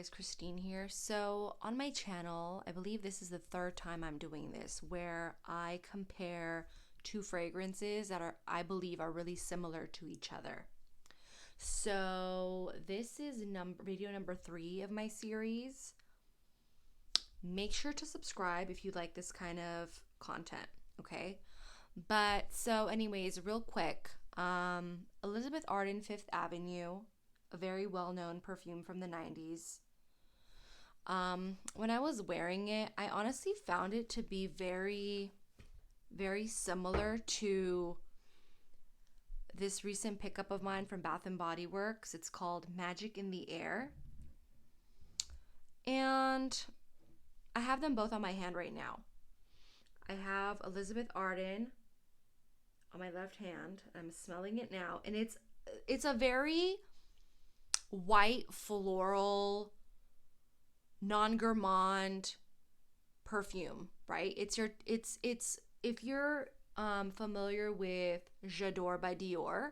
guys, Christine here. So, on my channel, I believe this is the third time I'm doing this where I compare two fragrances that I believe are really similar to each other. So, this is video number 3 of my series. Make sure to subscribe if you like this kind of content, okay? But so anyways, real quick, Elizabeth Arden Fifth Avenue, a very well-known perfume from the 90s. When I was wearing it, I honestly found it to be very, very similar to this recent pickup of mine from Bath and Body Works. It's called Magic in the Air. And I have them both on my hand right now. I have Elizabeth Arden on my left hand. I'm smelling it now, and it's a very white floral non-gourmand perfume, right? It's if you're familiar with J'adore by Dior,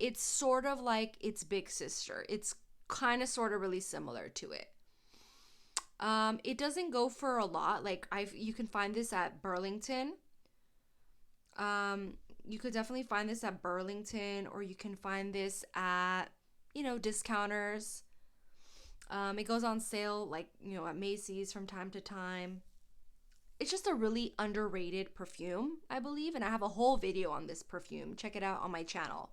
it's sort of like its big sister. It's kind of sort of really similar to it. It doesn't go for a lot. Like you can find this at Burlington. You could definitely find this at Burlington, or you can find this at, discounters. It goes on sale, like, at Macy's from time to time. It's just a really underrated perfume, I believe, and I have a whole video on this perfume. Check it out on my channel.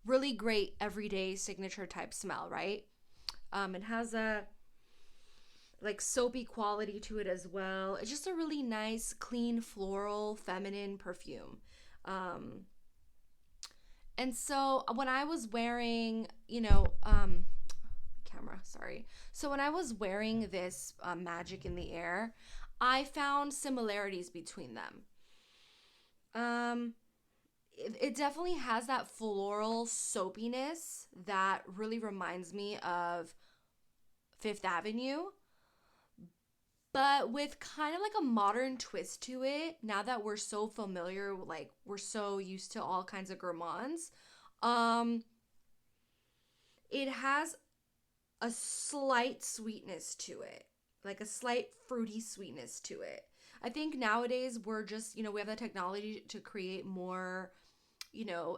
Really great everyday signature type smell, right? It has a like soapy quality to it as well. It's just a really nice, clean, floral, feminine perfume. And so when I was wearing, camera, sorry. So when I was wearing this Magic in the Air, I found similarities between them. It definitely has that floral soapiness that really reminds me of Fifth Avenue, but with kind of like a modern twist to it. Now that we're so familiar, like we're so used to all kinds of gourmands, it has a slight sweetness to it, like a slight fruity sweetness to it. I think nowadays we're just, we have the technology to create more,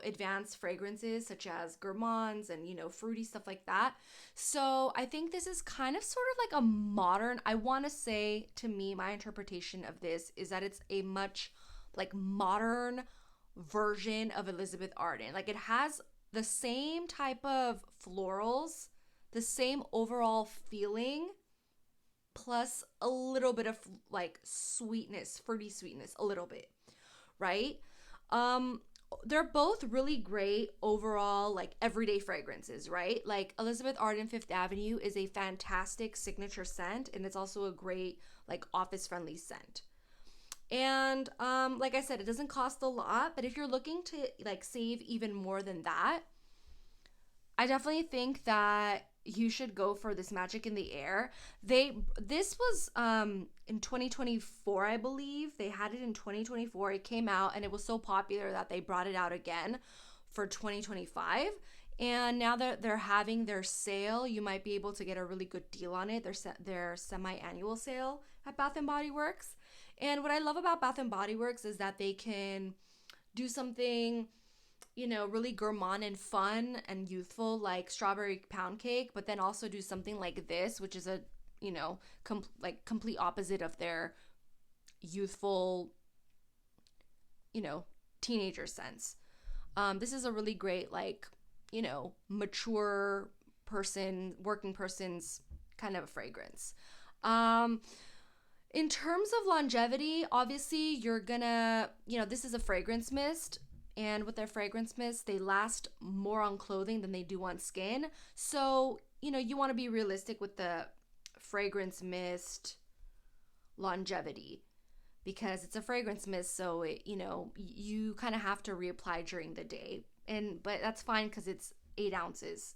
advanced fragrances such as gourmands and, fruity stuff like that. So I think this is kind of sort of like a modern, I want to say, to me, my interpretation of this is that it's a much like modern version of Elizabeth Arden. Like it has the same type of florals, the same overall feeling, plus a little bit of like sweetness, fruity sweetness, a little bit, right? They're both really great overall, like everyday fragrances, right? Like Elizabeth Arden Fifth Avenue is a fantastic signature scent, and it's also a great like office friendly scent. And like I said, it doesn't cost a lot, but if you're looking to like save even more than that, I definitely think that you should go for this Magic in the Air. This was in 2024, I believe. They had it in 2024. It came out and it was so popular that they brought it out again for 2025. And now that they're having their sale, you might be able to get a really good deal on it. Their semi-annual sale at Bath and Body Works. And what I love about Bath and Body Works is that they can do something really gourmand and fun and youthful, like strawberry pound cake, but then also do something like this, which is a, complete opposite of their youthful, teenager sense. This is a really great, like, mature person, working person's kind of a fragrance. In terms of longevity, obviously you're gonna, this is a fragrance mist. And with their fragrance mist, they last more on clothing than they do on skin. So, you want to be realistic with the fragrance mist longevity because it's a fragrance mist. So, you kind of have to reapply during the day. But that's fine because it's 8 ounces,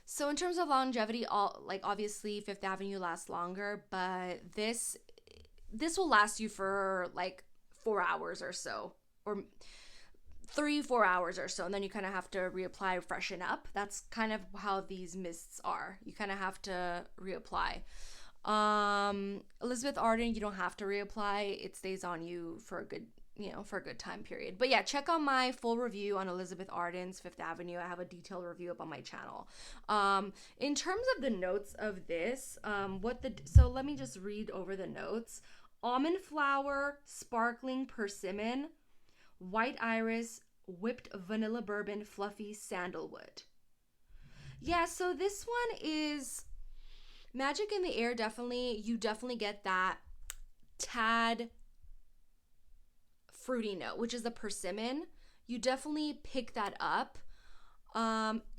So in terms of longevity, obviously Fifth Avenue lasts longer, but this will last you for like 4 hours or so, or 3-4 hours or so, and then you kind of have to reapply, freshen up. That's kind of how these mists are. You kind of have to reapply. Elizabeth Arden, you don't have to reapply. It stays on you for a good, for a good time period. But yeah, check out my full review on Elizabeth Arden's Fifth Avenue. I have a detailed review up on my channel. In terms of the notes of this, so let me just read over the notes. Almond flower, sparkling persimmon, white iris, whipped vanilla bourbon, fluffy sandalwood. Yeah, so this one is Magic in the Air. You definitely get that tad fruity note, which is the persimmon. You definitely pick that up.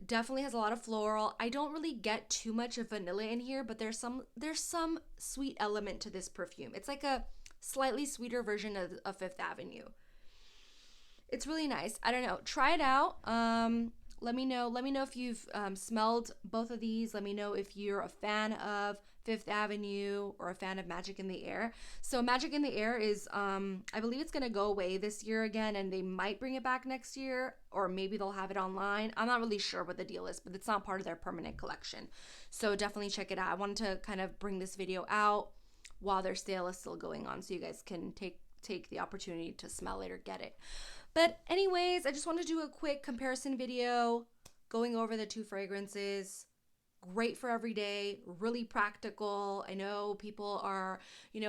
Definitely has a lot of floral. I don't really get too much of vanilla in here, but there's some sweet element to this perfume. It's like a slightly sweeter version of Fifth Avenue. It's really nice. I don't know. Try it out. Let me know if you've smelled both of these. Let me know if you're a fan of Fifth Avenue or a fan of Magic in the Air. So Magic in the Air is, I believe it's going to go away this year again, and they might bring it back next year, or maybe they'll have it online. I'm not really sure what the deal is, but it's not part of their permanent collection. So definitely check it out. I wanted to kind of bring this video out while their sale is still going on, so you guys can take the opportunity to smell it or get it. But anyways, I just want to do a quick comparison video going over the two fragrances. Great for every day, really practical. I know people are,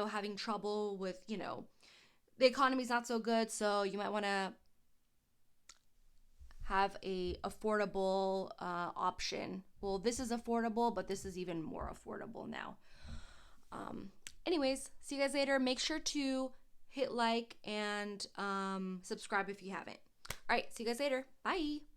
having trouble with, the economy's not so good, so you might want to have a affordable option. Well, this is affordable, but this is even more affordable now. Anyways, see you guys later. Make sure to hit like and subscribe if you haven't. All right, see you guys later. Bye.